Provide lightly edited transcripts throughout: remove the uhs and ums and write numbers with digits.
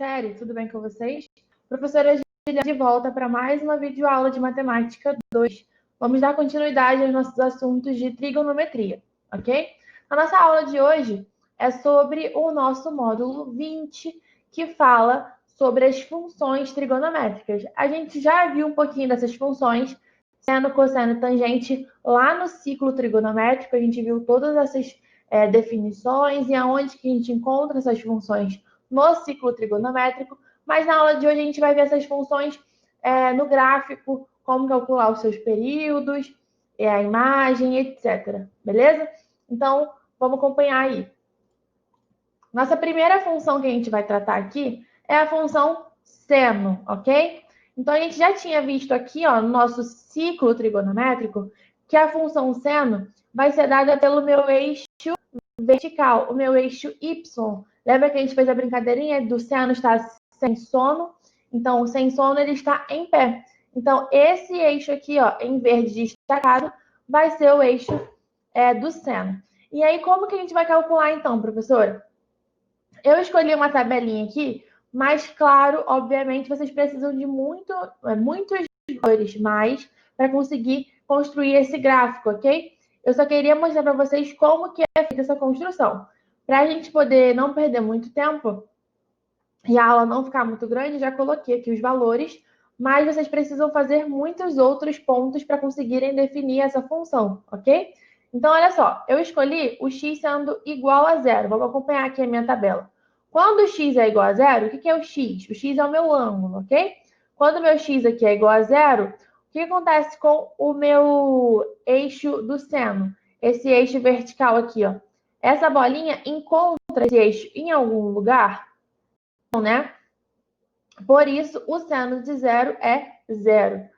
série, tudo bem com vocês? Professora Julia de volta para mais uma videoaula de Matemática 2. Vamos dar continuidade aos nossos assuntos de trigonometria, ok? A nossa aula de hoje é sobre o nosso módulo 20, que fala sobre as funções trigonométricas. A gente já viu um pouquinho dessas funções, seno, cosseno e tangente, lá no ciclo trigonométrico. A gente viu todas essas definições e aonde que a gente encontra essas funções no ciclo trigonométrico, mas na aula de hoje a gente vai ver essas funções no gráfico, como calcular os seus períodos, a imagem, etc. Beleza? Então, vamos acompanhar aí. Nossa primeira função que a gente vai tratar aqui é a função seno, ok? Então, a gente já tinha visto aqui, ó, no nosso ciclo trigonométrico, que a função seno vai ser dada pelo meu eixo vertical, o meu eixo Y. Lembra que a gente fez a brincadeirinha do seno estar sem sono? Então, o sem sono, ele está em pé. Então, esse eixo aqui, ó, em verde destacado, vai ser o eixo do seno. E aí, como que a gente vai calcular, então, professora? Eu escolhi uma tabelinha aqui, mas, claro, obviamente, vocês precisam de muitos valores mais para conseguir construir esse gráfico, ok? Eu só queria mostrar para vocês como que é feita essa construção. Para a gente poder não perder muito tempo e a aula não ficar muito grande, já coloquei aqui os valores, mas vocês precisam fazer muitos outros pontos para conseguirem definir essa função, ok? Então, olha só, eu escolhi o x sendo igual a zero. Vamos acompanhar aqui a minha tabela. Quando o x é igual a zero, o que é o x? O x é o meu ângulo, ok? Quando o meu x aqui é igual a zero, o que acontece com o meu eixo do seno? Esse eixo vertical aqui, ó. Essa bolinha encontra esse eixo em algum lugar, né? Por isso, o seno de zero é zero.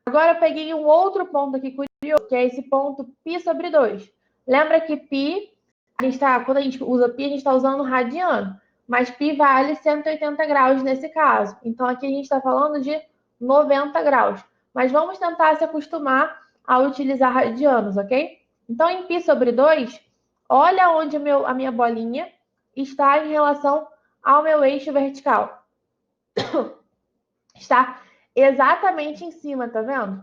Agora, eu peguei um outro ponto aqui curioso, que é esse ponto π sobre 2. Lembra que π, quando a gente usa π, a gente está usando radiano. Mas π vale 180 graus nesse caso. Então, aqui a gente está falando de 90 graus. Mas vamos tentar se acostumar a utilizar radianos, ok? Então, em π sobre 2, olha onde a minha bolinha está em relação ao meu eixo vertical. Está exatamente em cima, tá vendo?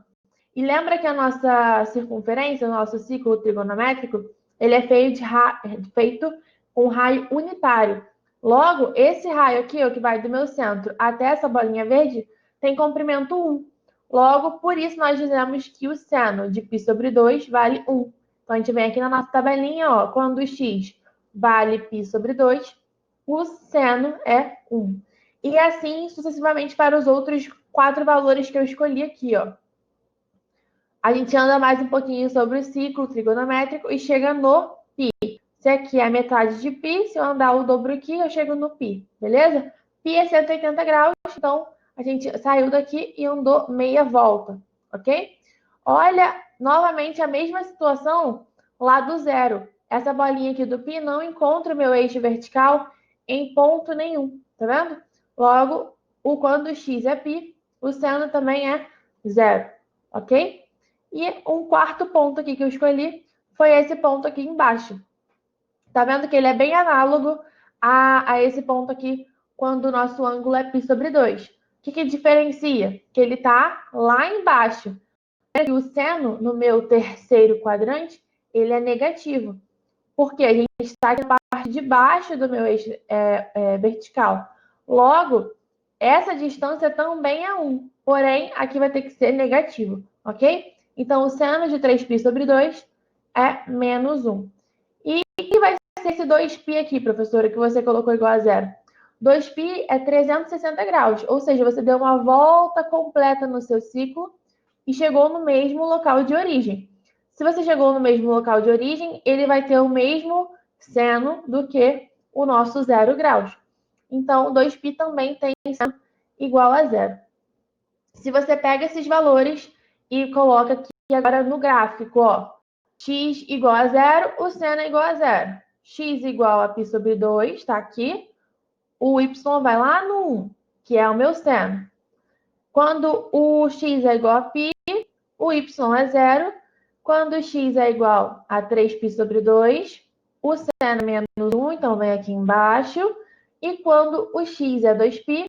E lembra que a nossa circunferência, o nosso ciclo trigonométrico, ele é feito com raio unitário. Logo, esse raio aqui, ó, que vai do meu centro até essa bolinha verde, tem comprimento 1. Logo, por isso nós dizemos que o seno de π sobre 2 vale 1. Então, a gente vem aqui na nossa tabelinha, ó, quando o x vale π sobre 2, o seno é 1. E assim sucessivamente para os outros 4 valores que eu escolhi aqui, ó. A gente anda mais um pouquinho sobre o ciclo trigonométrico e chega no π. Se aqui é a metade de π, se eu andar o dobro aqui, eu chego no π, beleza? Π é 180 graus, então a gente saiu daqui e andou meia volta, ok? Olha, novamente a mesma situação lá do zero. Essa bolinha aqui do π não encontra o meu eixo vertical em ponto nenhum, tá vendo? Logo, quando o x é π, o seno também é zero, ok? E um quarto ponto aqui que eu escolhi foi esse ponto aqui embaixo. Tá vendo que ele é bem análogo a esse ponto aqui, quando o nosso ângulo é π sobre 2. O que diferencia? Que ele tá lá embaixo. E o seno, no meu terceiro quadrante, ele é negativo. Porque a gente está aqui na parte de baixo do meu eixo vertical. Logo, essa distância também é 1. Porém, aqui vai ter que ser negativo, ok? Então, o seno de 3π sobre 2 é menos 1. E o que vai ser esse 2π aqui, professora, que você colocou igual a zero? 2π é 360 graus, ou seja, você deu uma volta completa no seu ciclo e chegou no mesmo local de origem. Se você chegou no mesmo local de origem, ele vai ter o mesmo seno do que o nosso 0 graus. Então, 2π também tem seno igual a zero. Se você pega esses valores e coloca aqui agora no gráfico, ó, x igual a zero, o seno é igual a zero. X igual a π sobre 2, tá aqui. O y vai lá no 1, que é o meu seno. Quando o x é igual a π, o y é zero. Quando o x é igual a 3π sobre 2, o seno é menos 1, então vem aqui embaixo. E quando o x é 2π,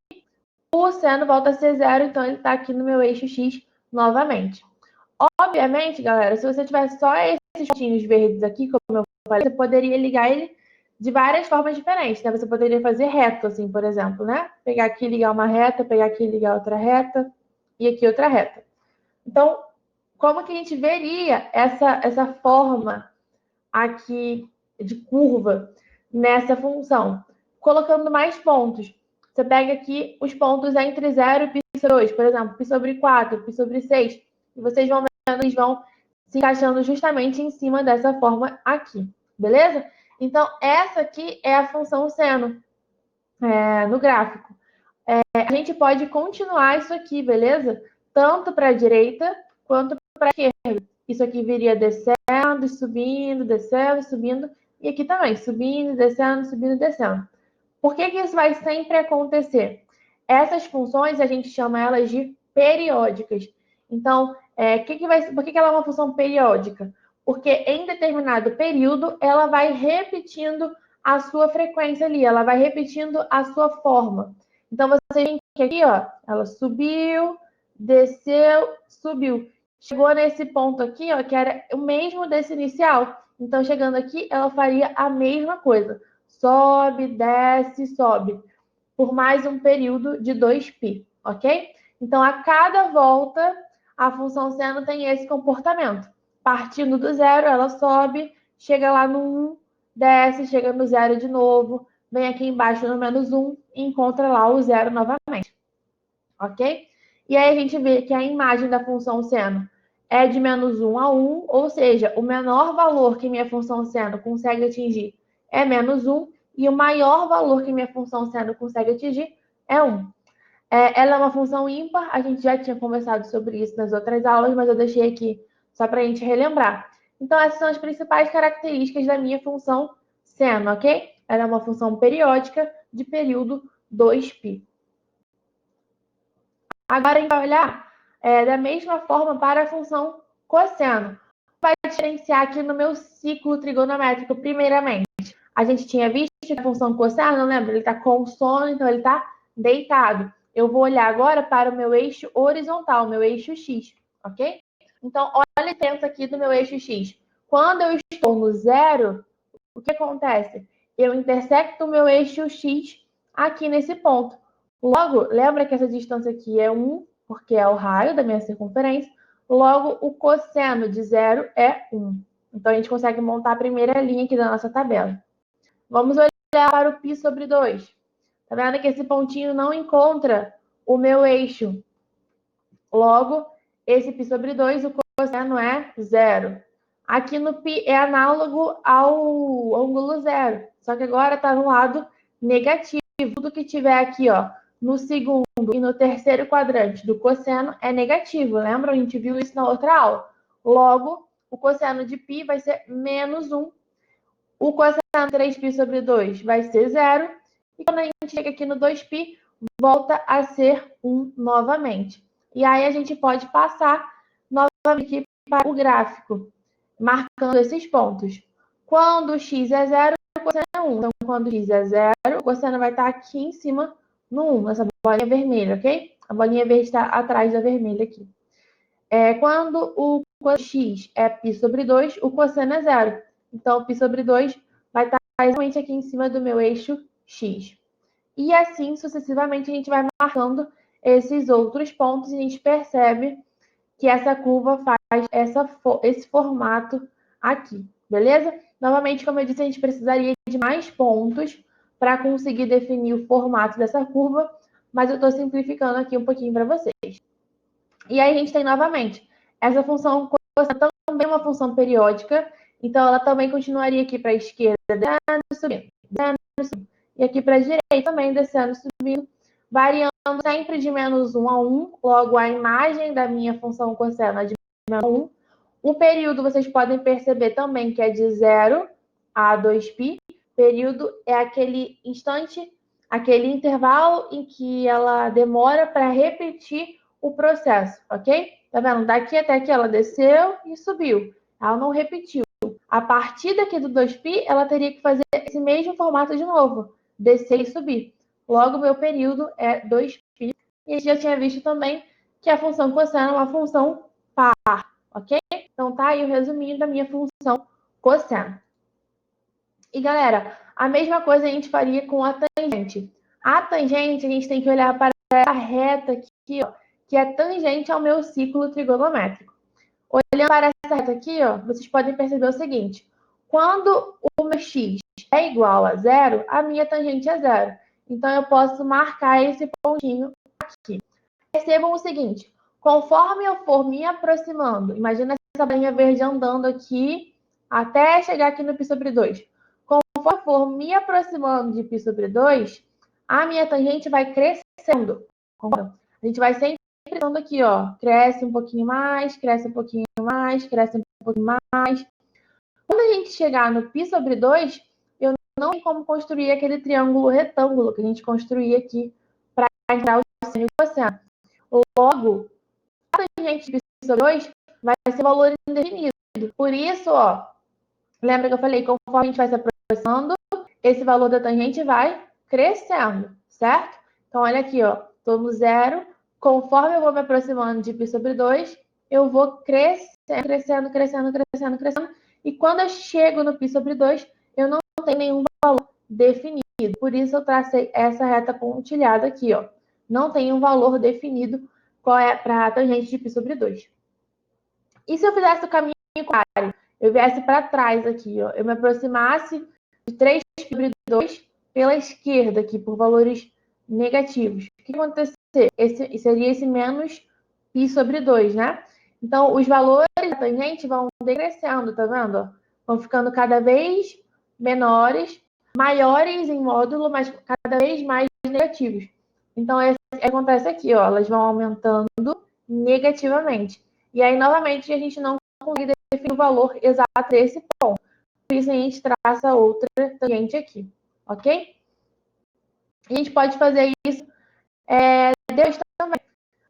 o seno volta a ser zero, então ele está aqui no meu eixo x novamente. Obviamente, galera, se você tivesse só esses pontinhos verdes aqui, como eu falei, você poderia ligar ele de várias formas diferentes, né? Você poderia fazer reto, assim, por exemplo, né? Pegar aqui e ligar uma reta, pegar aqui e ligar outra reta, e aqui outra reta. Então, como que a gente veria essa forma aqui de curva nessa função? Colocando mais pontos. Você pega aqui os pontos entre 0 e π sobre 2, por exemplo, π sobre 4, π sobre 6, e vocês vão vendo, eles vão se encaixando justamente em cima dessa forma aqui, beleza? Então, essa aqui é a função seno no gráfico. A gente pode continuar isso aqui, beleza? Tanto para a direita quanto para a esquerda. Isso aqui viria descendo, subindo, descendo, subindo. E aqui também, subindo, descendo, subindo, descendo. Por que isso vai sempre acontecer? Essas funções, a gente chama elas de periódicas. Então, por que ela é uma função periódica? Porque em determinado período, ela vai repetindo a sua frequência ali, ela vai repetindo a sua forma. Então, você tem que aqui, ó, ela subiu, desceu, subiu. Chegou nesse ponto aqui, ó, que era o mesmo desse inicial. Então, chegando aqui, ela faria a mesma coisa. Sobe, desce, sobe. Por mais um período de 2π, ok? Então, a cada volta, a função seno tem esse comportamento. Partindo do zero, ela sobe, chega lá no 1, desce, chega no zero de novo, vem aqui embaixo no -1 e encontra lá o zero novamente, ok? E aí a gente vê que a imagem da função seno é de -1 a 1, ou seja, o menor valor que minha função seno consegue atingir é -1, e o maior valor que minha função seno consegue atingir é 1. Ela é uma função ímpar, a gente já tinha conversado sobre isso nas outras aulas, mas eu deixei aqui só para a gente relembrar. Então, essas são as principais características da minha função seno, ok? Ela é uma função periódica de período 2π. Agora, a gente vai olhar da mesma forma para a função cosseno. Vai diferenciar aqui no meu ciclo trigonométrico, primeiramente. A gente tinha visto que a função cosseno, lembra? Ele está com sono, então ele está deitado. Eu vou olhar agora para o meu eixo horizontal, meu eixo x, ok? Então, olha a diferença aqui do meu eixo x. Quando eu estou no zero, o que acontece? Eu intersecto o meu eixo x aqui nesse ponto. Logo, lembra que essa distância aqui é 1, porque é o raio da minha circunferência. Logo, o cosseno de zero é 1. Então, a gente consegue montar a primeira linha aqui da nossa tabela. Vamos olhar para o π sobre 2. Tá vendo que esse pontinho não encontra o meu eixo? Logo, esse π sobre 2, o cosseno é 0. Aqui no π é análogo ao ângulo zero, só que agora está no lado negativo. Tudo que tiver aqui, ó, no segundo e no terceiro quadrante do cosseno é negativo. Lembra? A gente viu isso na outra aula. Logo, o cosseno de π vai ser -1. O cosseno de 3π sobre 2 vai ser 0. E quando a gente chega aqui no 2π, volta a ser 1 novamente. E aí a gente pode passar novamente aqui para o gráfico, marcando esses pontos. Quando o x é 0, o cosseno é 1. Então, quando o x é 0, o cosseno vai estar aqui em cima no 1, nessa bolinha vermelha, ok? A bolinha verde está atrás da vermelha aqui. Quando o x é π sobre 2, o cosseno é 0. Então, o π sobre 2 vai estar exatamente aqui em cima do meu eixo x. E assim, sucessivamente, a gente vai marcando esses outros pontos e a gente percebe que essa curva faz esse formato aqui, beleza? Novamente, como eu disse, a gente precisaria de mais pontos para conseguir definir o formato dessa curva, mas eu estou simplificando aqui um pouquinho para vocês. E aí a gente tem novamente, essa função cosseno também é uma função periódica, então ela também continuaria aqui para a esquerda, descendo, subindo, descendo, subindo. E aqui para a direita também, descendo, subindo, variando sempre de -1 a 1, logo a imagem da minha função cosseno é de -1. O período, vocês podem perceber também que é de 0 a 2π. Período é aquele instante, aquele intervalo em que ela demora para repetir o processo, ok? Tá vendo? Daqui até aqui ela desceu e subiu. Ela não repetiu. A partir daqui do 2π, ela teria que fazer esse mesmo formato de novo. descer e subir. Logo, meu período é 2π. E a gente já tinha visto também que a função cosseno é uma função par, ok? Então, tá aí o resuminho da minha função cosseno. E, galera, a mesma coisa a gente faria com a tangente. A tangente, a gente tem que olhar para essa reta aqui, ó, que é tangente ao meu ciclo trigonométrico. Olhando para essa reta aqui, ó, vocês podem perceber o seguinte. Quando o meu x é igual a zero, a minha tangente é zero. Então, eu posso marcar esse pontinho aqui. Percebam o seguinte, conforme eu for me aproximando, imagina essa bolinha verde andando aqui até chegar aqui no π sobre 2. Conforme eu for me aproximando de π sobre 2, a minha tangente vai crescendo. A gente vai sempre crescendo aqui, ó. Cresce um pouquinho mais, cresce um pouquinho mais, cresce um pouquinho mais. Quando a gente chegar no π sobre 2, eu não tenho como construir aquele triângulo retângulo que a gente construía aqui para entrar o seno e o cosseno. Logo, a tangente de π sobre 2 vai ser valor indefinido. Por isso, ó, lembra que eu falei, conforme a gente vai se aproximando, esse valor da tangente vai crescendo, certo? Então, olha aqui, ó, estou no zero. Conforme eu vou me aproximando de π sobre 2, eu vou crescendo, crescendo, crescendo, crescendo, crescendo. E quando eu chego no π sobre 2, eu não tenho nenhum valor definido. Por isso, eu tracei essa reta pontilhada aqui, ó. Não tem um valor definido qual é para a tangente de π sobre 2. E se eu fizesse o caminho contrário? Eu viesse para trás aqui, ó. Eu me aproximasse de 3π sobre 2 pela esquerda aqui, por valores negativos. O que acontecer? Seria esse menos π sobre 2, né? Então, os valores da tangente vão decrescendo, tá vendo? Vão ficando cada vez menores, maiores em módulo, mas cada vez mais negativos. Então, acontece aqui, ó, elas vão aumentando negativamente. E aí, novamente, a gente não consegue definir o valor exato desse ponto. Por isso, a gente traça outra tangente aqui, ok? A gente pode fazer isso depois também.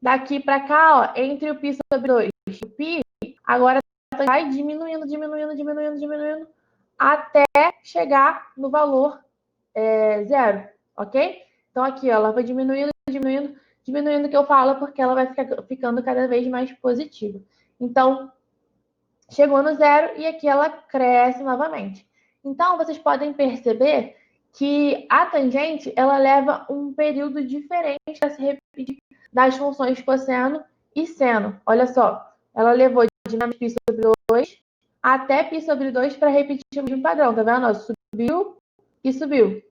Daqui para cá, ó, entre o π sobre 2 e o π, agora vai diminuindo, diminuindo, diminuindo, diminuindo, até chegar no valor zero, ok? Então, aqui, ó, ela vai diminuindo, diminuindo, diminuindo o que eu falo, porque ela vai ficando cada vez mais positiva. Então, chegou no zero e aqui ela cresce novamente. Então, vocês podem perceber que a tangente, ela leva um período diferente a se repetir das funções cosseno e seno. Olha só, ela levou de menos π sobre 2 até π sobre 2 para repetir o mesmo padrão, tá vendo? Subiu e subiu.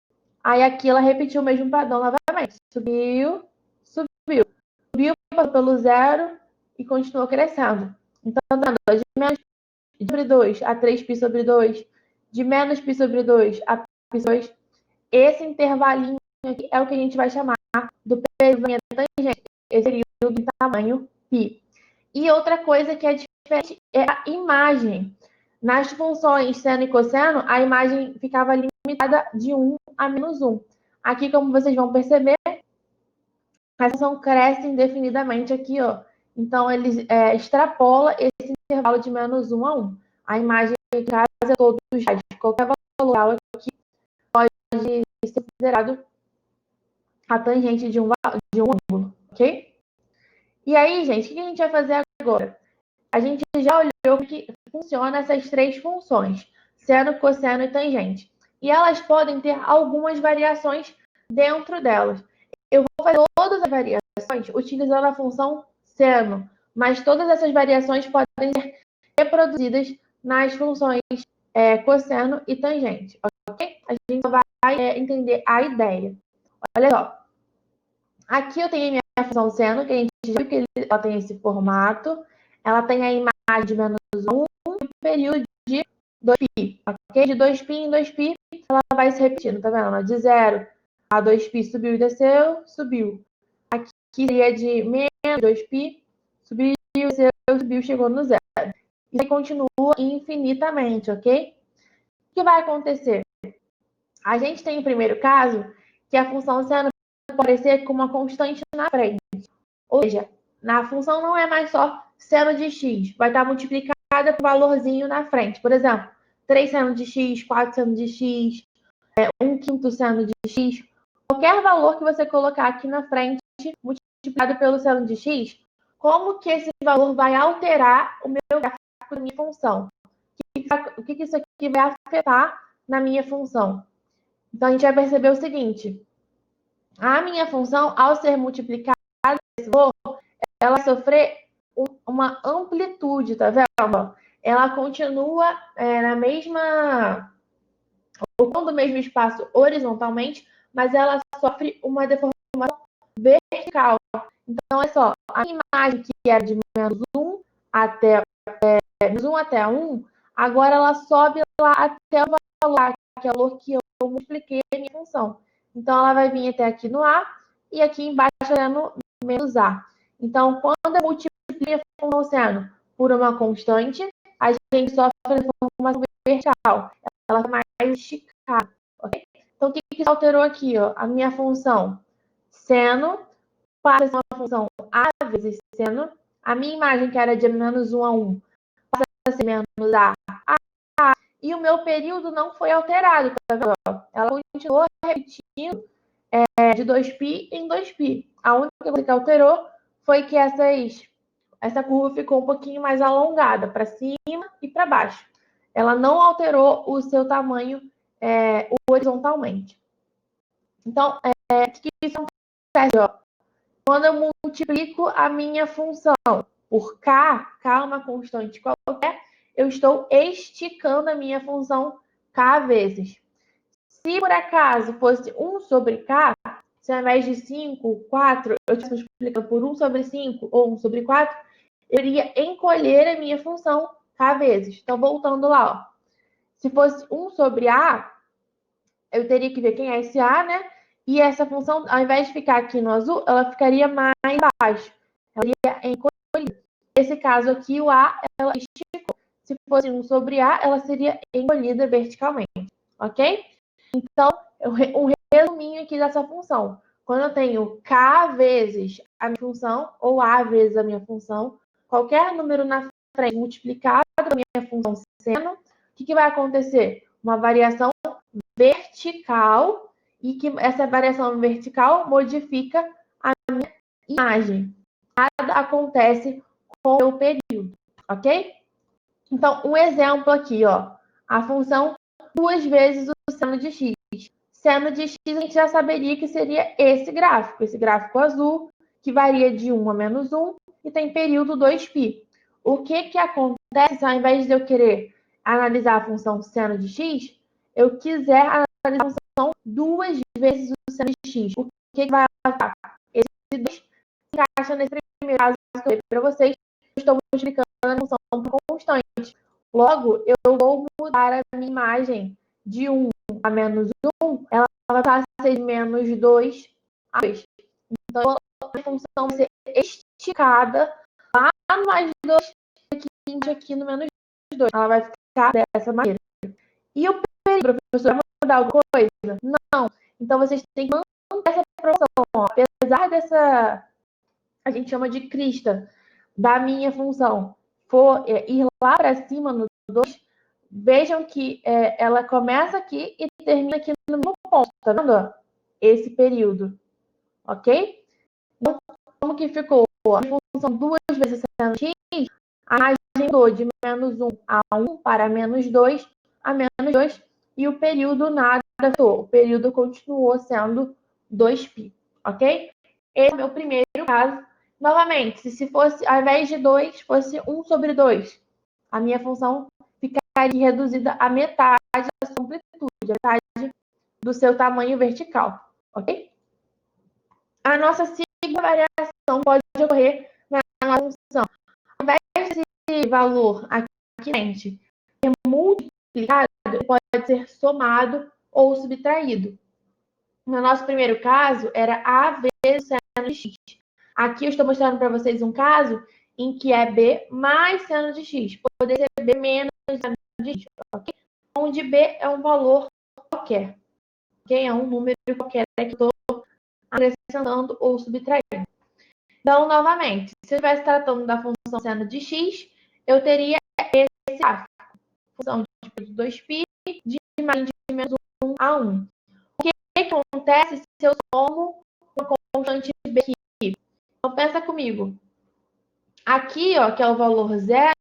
Aí aqui ela repetiu o mesmo padrão novamente. Subiu, subiu. Subiu, passou pelo zero e continuou crescendo. Então, tá vendo? De menos π sobre 2 a 3π sobre 2, de menos π sobre 2 a π sobre 2, esse intervalinho aqui é o que a gente vai chamar do período da tangente, esse período de tamanho π. E outra coisa que é diferente é a imagem. Nas funções seno e cosseno, a imagem ficava limitada de 1 a menos 1. Aqui, como vocês vão perceber, a função cresce indefinidamente aqui, ó. Então, ele extrapola esse intervalo de menos 1 a 1. A imagem, em caso, é todos os lados. Qualquer valor aqui pode ser considerado a tangente de um ângulo, ok? E aí, gente, o que a gente vai fazer agora? A gente já olhou como que funciona essas três funções, seno, cosseno e tangente. E elas podem ter algumas variações dentro delas. Eu vou fazer todas as variações utilizando a função seno, mas todas essas variações podem ser reproduzidas nas funções cosseno e tangente, ok? A gente só vai entender a ideia. Olha só. Aqui eu tenho a minha função seno, que a gente já viu que ela tem esse formato. Ela tem a imagem de menos 1 e o período de 2π, ok? De 2π em 2π, ela vai se repetindo, tá vendo? De 0 a 2π subiu e desceu, subiu. Aqui seria de menos 2π, subiu, desceu, subiu, chegou no zero. E continua infinitamente, ok? O que vai acontecer? A gente tem o primeiro caso, que a função seno pode aparecer com uma constante na frente. Ou seja, na função não é mais só seno de x, vai estar multiplicada por valorzinho na frente. Por exemplo, 3 seno de x, 4 seno de x, 1/5 seno de x, qualquer valor que você colocar aqui na frente, multiplicado pelo seno de x, como que esse valor vai alterar o meu gráfico da minha função? O que isso aqui vai afetar na minha função? Então, a gente vai perceber o seguinte. A minha função, ao ser multiplicada, ela vai sofrer uma amplitude, tá vendo? Ela continua na mesma, ocupando o mesmo espaço horizontalmente, mas ela sofre uma deformação vertical. Então, olha só, a imagem que era de menos 1 até, menos 1 até 1, agora ela sobe lá até o valor, que é o valor que eu multipliquei a minha função. Então, ela vai vir até aqui no A, e aqui embaixo é no menos A. Então, quando eu multiplico a função seno por uma constante, a gente sofre a deformação vertical. Ela fica mais esticada. Okay? Então, o que alterou aqui? Ó? A minha função seno passa a ser uma função A vezes seno. A minha imagem, que era de menos 1 a 1, passa a ser menos A. E o meu período não foi alterado. Tá vendo? Ela continuou repetindo de 2π em 2π. A única coisa que alterou foi que essa curva ficou um pouquinho mais alongada, para cima e para baixo. Ela não alterou o seu tamanho horizontalmente. Então, o que isso acontece? Ó? Quando eu multiplico a minha função por k é uma constante qualquer, eu estou esticando a minha função k vezes. Se por acaso fosse 1 sobre k, se ao invés de 5, 4, eu estivesse multiplicando por 1 sobre 5 ou 1 sobre 4, eu iria encolher a minha função k vezes. Então, voltando lá, ó. Se fosse 1 sobre a, eu teria que ver quem é esse a, né? E essa função, ao invés de ficar aqui no azul, ela ficaria mais baixo. Ela iria encolher. Nesse caso aqui, o a, ela esticou. Se fosse 1 sobre a, ela seria encolhida verticalmente. Ok? Então, um resuminho aqui dessa função. Quando eu tenho k vezes a minha função, ou a vezes a minha função, qualquer número na frente multiplicado pela minha função seno, o que vai acontecer? Uma variação vertical, e que essa variação vertical modifica a minha imagem. Nada acontece com o período, ok? Então, um exemplo aqui, ó. A função 2 vezes o seno de x. Seno de x, a gente já saberia que seria esse gráfico azul, que varia de 1 a menos 1, e tem período 2π. O que acontece, ao invés de eu querer analisar a função seno de x, eu quiser analisar a função 2 vezes o seno de x. O que vai acontecer? Esse 2 se encaixa nesse primeiro caso que eu dei para vocês. Eu estou multiplicando a função por constante. Logo, eu vou mudar a minha imagem de 1 a menos 1, ela vai passar a ser de menos 2 a 2. Então, a função vai ser esticada lá no mais 2, aqui no menos 2. Ela vai ficar dessa maneira. E o período, professor, vai mudar alguma coisa? Não. Então, vocês têm que manter essa proporção. Ó. Apesar dessa, a gente chama de crista, da minha função, for ir lá para cima no 2, vejam que ela começa aqui e termina aqui no mesmo ponto, tá vendo? Esse período, ok? Então, como que ficou? A função 2 vezes seno x, a imagem mudou de menos 1 a 1 para menos 2 a menos 2, e o período nada afetou. O período continuou sendo 2π, ok? Esse é o meu primeiro caso. Novamente, se fosse, ao invés de 2, fosse 1 sobre 2, a minha função ficaria reduzida à metade da sua amplitude, a metade do seu tamanho vertical, ok? A nossa segunda variação pode ocorrer na nossa função. Ao invés desse valor aqui, gente, ser multiplicado, pode ser somado ou subtraído. No nosso primeiro caso, era A vezes seno de x. Aqui eu estou mostrando para vocês um caso em que é B mais seno de x. Poderia ser B menos seno de x, ok? Onde B é um valor qualquer. Ok? É um número qualquer que eu estou acrescentando ou subtraindo. Então, novamente, se eu estivesse tratando da função seno de x, eu teria esse gráfico. Função de 2π de mais de menos 1 a 1. O que que acontece se eu somo uma constante B aqui? Então, pensa comigo. Aqui, ó, que é o valor zero,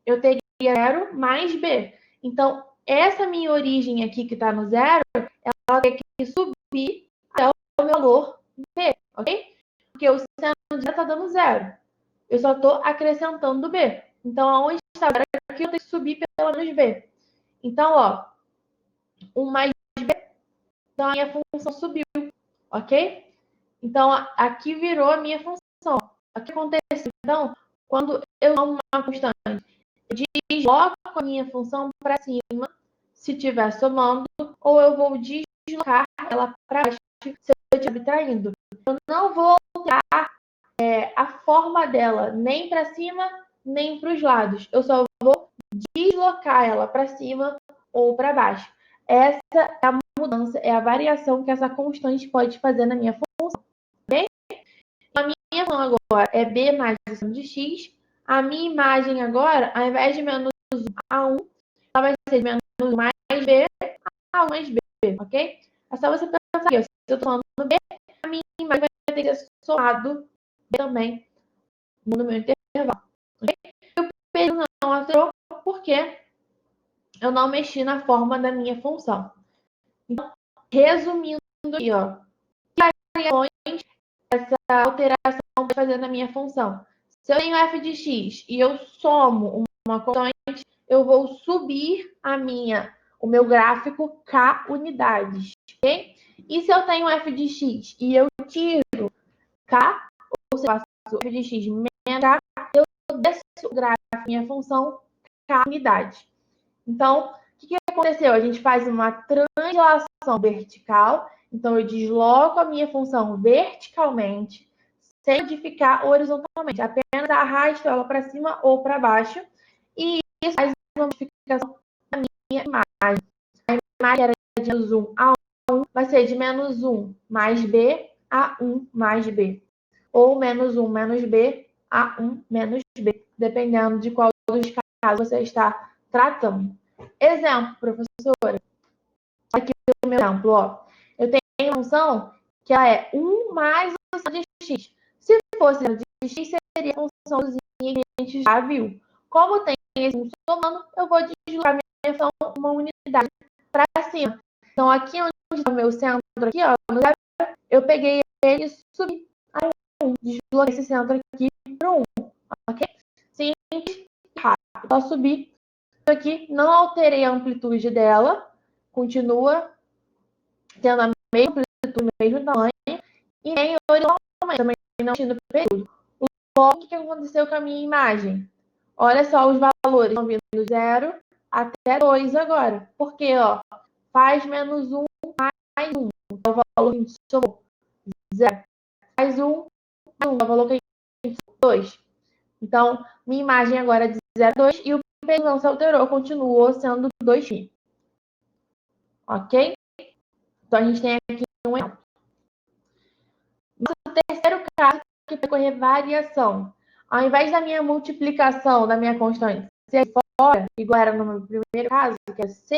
eu teria zero mais B. Então, essa minha origem aqui, que está no zero, ela tem que subir até o meu valor B, ok? Porque o seno de zero está dando zero. Eu só estou acrescentando B. Então, aonde está zero aqui, eu tenho que subir pelo menos B. Então, ó, 1 mais B, então a minha função subiu, ok? Então, aqui virou a minha função. O que acontece, então, quando eu tomo uma constante? Eu desloco a minha função para cima, se estiver somando, ou eu vou deslocar ela para baixo, se eu estiver subtraindo. Eu não vou alterar a forma dela nem para cima, nem para os lados. Eu só vou deslocar ela para cima ou para baixo. Essa é a mudança, é a variação que essa constante pode fazer na minha função. Ok? A minha função agora é B mais a seno de x. A minha imagem agora, ao invés de menos 1 a 1, ela vai ser menos 1 mais B a 1 mais B, ok? É só você pensar aqui, ó, se eu estou falando B, a minha imagem vai ter que ser somado B também no meu intervalo. Okay? O peso não alterou porque eu não mexi na forma da minha função. Então, resumindo aqui, ó, que variações essa alteração vai fazer na minha função? Se eu tenho f de x e eu somo uma constante, eu vou subir o meu gráfico k unidades, ok? E se eu tenho f de x e eu tiro k, ou seja, eu faço f de x menos k, eu desço o gráfico da minha função k unidades. Então, o que aconteceu? A gente faz uma translação vertical. Então, eu desloco a minha função verticalmente, sem modificar horizontalmente. Apenas arrasto ela para cima ou para baixo. E isso faz uma modificação da minha imagem. A imagem era de menos 1 a 1, vai ser de menos 1 mais B a 1 mais B. Ou menos 1 menos B a 1 menos B, dependendo de qual dos casos você está tratando. Exemplo, professora. Aqui o meu exemplo, ó. Eu tenho uma função que ela é 1 mais o seno de x. Se fosse seno de x, seria a funçãozinha que a gente já viu. Como tem esse somando, eu vou deslocar a minha função uma unidade para cima. Então, aqui onde está o meu centro, aqui, ó, eu peguei ele e subi a 1. Desloquei esse centro aqui para 1. Ok? Simples e rápido. Só subir aqui, não alterei a amplitude dela, continua tendo a mesma amplitude, o mesmo tamanho, e nem horizontalmente, também não tinha no período. Logo, o que aconteceu com a minha imagem? Olha só, os valores estão vindo do 0 até 2 agora. Porque, ó, faz menos 1 mais 1. Então, o valor que a gente somou, 0. Faz 1 mais 1, o valor que a gente somou, 2. Então, minha imagem agora é de 0 a 2 e o peso não se alterou, continuou sendo 2π. Ok? Então, a gente tem aqui um exemplo. Nosso terceiro caso, que vai ocorrer variação. Ao invés da minha multiplicação da minha constante ser fora, igual era no meu primeiro caso, que é C,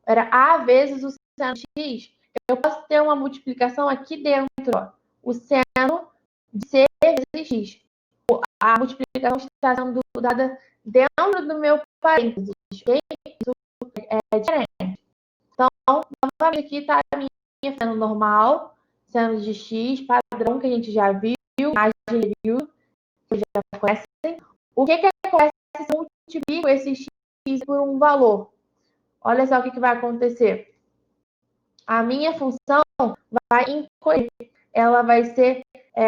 era A vezes o seno de x, eu posso ter uma multiplicação aqui dentro, ó, o seno de C vezes x. A multiplicação está sendo dada dentro do meu parênteses, ok? Isso é diferente. Então, novamente aqui está a minha seno normal, seno de x, padrão que a gente já viu, imagem viu, que já conhecem. O que acontece se eu multiplico esse x por um valor? Olha só o que vai acontecer. A minha função vai encolher. Ela vai ser,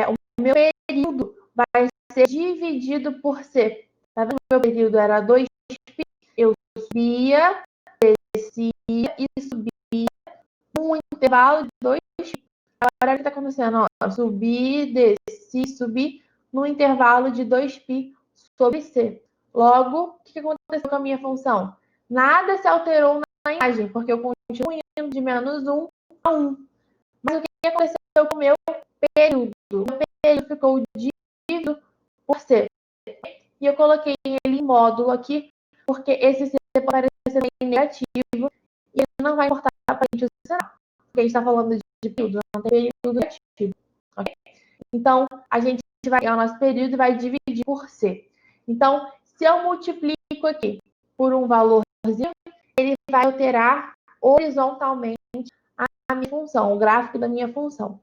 o meu período vai ser dividido por C. Tá vendo? O meu período era 2π, eu subia, descia e subia num intervalo de 2π. Agora o que está acontecendo? Ó, subir, desci, subir no intervalo de 2π sobre C. Logo, o que aconteceu com a minha função? Nada se alterou na imagem, porque eu continuo indo de menos 1 a 1. Mas o que aconteceu com o meu período? O meu período ficou dividido por C. E eu coloquei ele em módulo aqui, porque esse C pode parecer negativo e ele não vai importar para a gente o sinal. a gente está falando de período, não tem período negativo. Okay? Então, a gente vai pegar o nosso período e vai dividir por C. Então, se eu multiplico aqui por um valorzinho, ele vai alterar horizontalmente a minha função, o gráfico da minha função.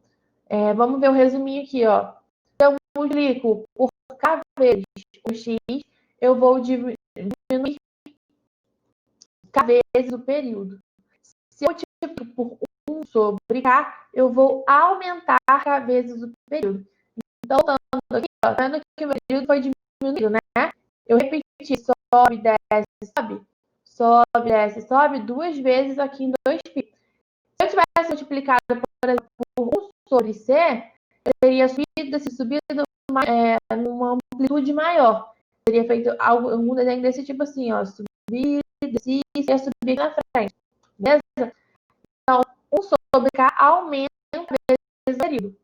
Vamos ver o resuminho aqui, ó. Se eu multiplico por K vezes o X, eu vou diminuir K vezes o período. Se eu multiplico por 1 sobre K, eu vou aumentar K vezes o período. Então, aqui, ó, vendo que o meu período foi diminuído, né? Eu repeti, sobe, desce, sobe. Sobe, desce, sobe 2 vezes aqui em 2π. Se eu tivesse multiplicado, por exemplo, por 1 sobre C, eu teria subido numa amplitude maior. Eu teria feito algum desenho desse tipo assim, ó. Subir, descer, e ia subir na frente. Beleza? Então, 1 sobre K aumenta vezes o período.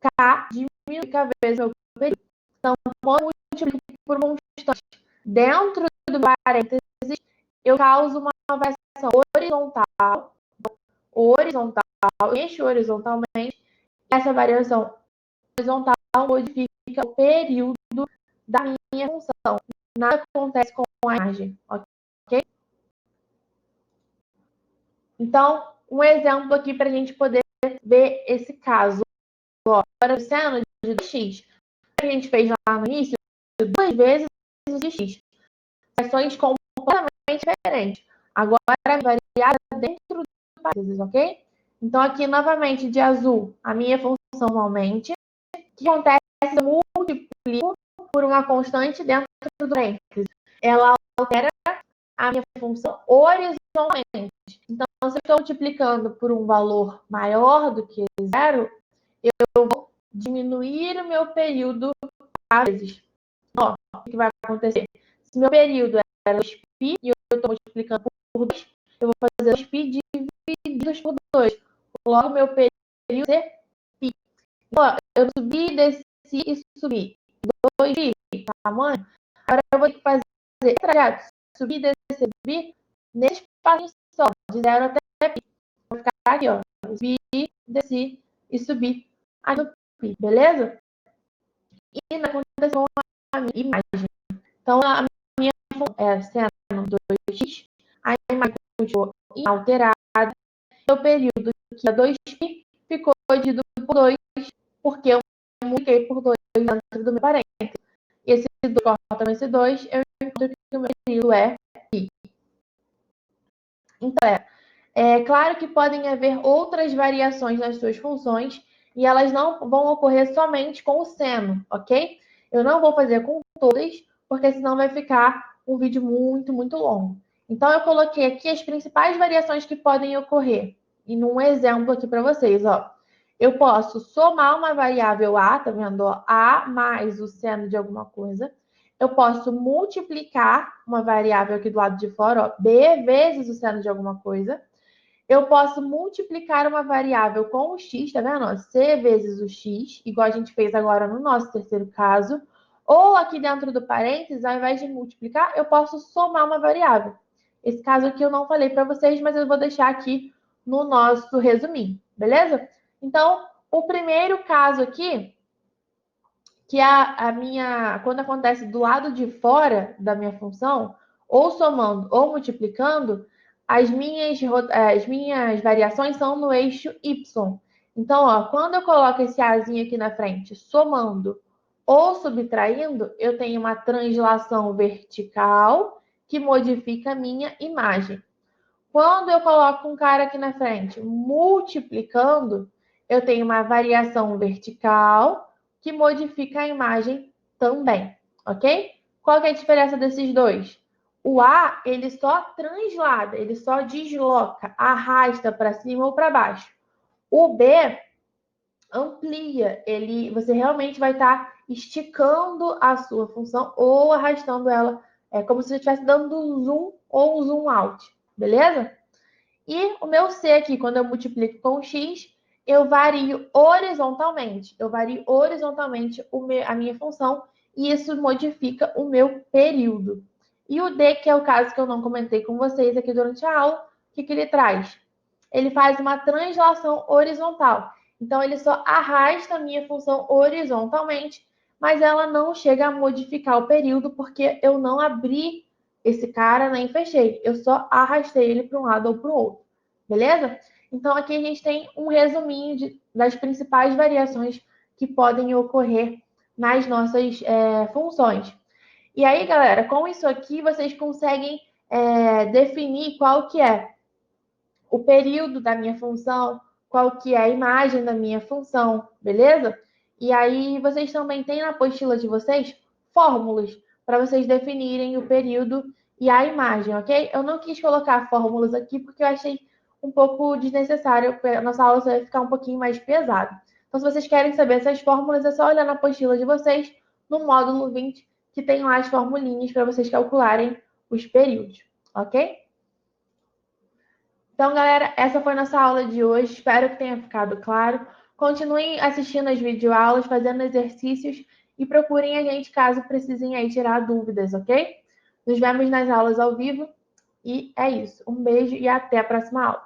K diminui K vezes o período. Então, quando eu multiplico por uma constante dentro do parênteses, eu causo uma variação horizontal, enche horizontalmente. Essa variação horizontal modifica o período da minha função. Nada acontece com a imagem, ok? Então, um exemplo aqui para a gente poder ver esse caso. Agora, o seno de 2x, a gente fez lá no início, 2 vezes o x. Variações completamente diferentes. Agora, variada dentro do parênteses, ok? Então, aqui, novamente, de azul, a minha função aumente. O que acontece se eu multiplico por uma constante dentro do parênteses? Ela altera a minha função horizontalmente. Então, se eu estou multiplicando por um valor maior do que 0, eu vou diminuir o meu período às vezes. Ó, o que vai acontecer? Se meu período era 2π e eu estou multiplicando por 2, eu vou fazer 2π divididos por 2. Logo, meu período vai ser π. Então, eu subi, desci e subi. 2π, tamanho. Agora eu vou ter que fazer esse trajeto. Subir, descer, subir, nesse espaço só, de 0 até π. Vou ficar aqui, ó. Subir, descer e subir aqui no π, beleza? E não aconteceu a minha imagem. Então, a minha sendo 2x, a imagem continuou inalterada. O período que é 2π ficou dividido por 2, porque eu multipliquei por 2 dentro do meu parênteses. E esse 2 corta esse 2, eu encontro que o meu período é π. Então, é claro que podem haver outras variações nas suas funções e elas não vão ocorrer somente com o seno, ok? Eu não vou fazer com todas, porque senão vai ficar um vídeo muito, muito longo. Então, eu coloquei aqui as principais variações que podem ocorrer. E num exemplo aqui para vocês, ó. Eu posso somar uma variável A, tá vendo? Ó, A mais o seno de alguma coisa. Eu posso multiplicar uma variável aqui do lado de fora, ó, B vezes o seno de alguma coisa. Eu posso multiplicar uma variável com o x, tá vendo? C vezes o x, igual a gente fez agora no nosso terceiro caso. Ou aqui dentro do parênteses, ao invés de multiplicar, eu posso somar uma variável. Esse caso aqui eu não falei para vocês, mas eu vou deixar aqui no nosso resuminho, beleza? Então, o primeiro caso aqui, que quando acontece do lado de fora da minha função, ou somando ou multiplicando, as minhas variações são no eixo y. Então, ó, quando eu coloco esse azinho aqui na frente, somando ou subtraindo, eu tenho uma translação vertical que modifica a minha imagem. Quando eu coloco um cara aqui na frente, multiplicando, eu tenho uma variação vertical que modifica a imagem também, ok? Qual que é a diferença desses dois? O A, ele só translada, ele só desloca, arrasta para cima ou para baixo. O B amplia, você realmente vai estar esticando a sua função ou arrastando ela, como se você estivesse dando zoom ou zoom out, beleza? E o meu C aqui, quando eu multiplico com x, eu vario horizontalmente. Eu vario horizontalmente a minha função e isso modifica o meu período. E o D, que é o caso que eu não comentei com vocês aqui durante a aula, o que ele traz? ele faz uma translação horizontal. Então, ele só arrasta a minha função horizontalmente, mas ela não chega a modificar o período, porque eu não abri esse cara nem fechei. Eu só arrastei ele para um lado ou para o outro. Beleza? Então, aqui a gente tem um resuminho das principais variações que podem ocorrer nas nossas funções. E aí, galera, com isso aqui, vocês conseguem definir qual que é o período da minha função, qual que é a imagem da minha função, beleza? E aí vocês também têm na apostila de vocês fórmulas para vocês definirem o período e a imagem, ok? Eu não quis colocar fórmulas aqui porque eu achei um pouco desnecessário, porque a nossa aula vai ficar um pouquinho mais pesada. Então, se vocês querem saber essas fórmulas, é só olhar na apostila de vocês, no módulo 20, que tem lá as formulinhas para vocês calcularem os períodos, ok? Então, galera, essa foi nossa aula de hoje. Espero que tenha ficado claro. Continuem assistindo as videoaulas, fazendo exercícios e procurem a gente caso precisem aí tirar dúvidas, ok? Nos vemos nas aulas ao vivo e é isso. Um beijo e até a próxima aula.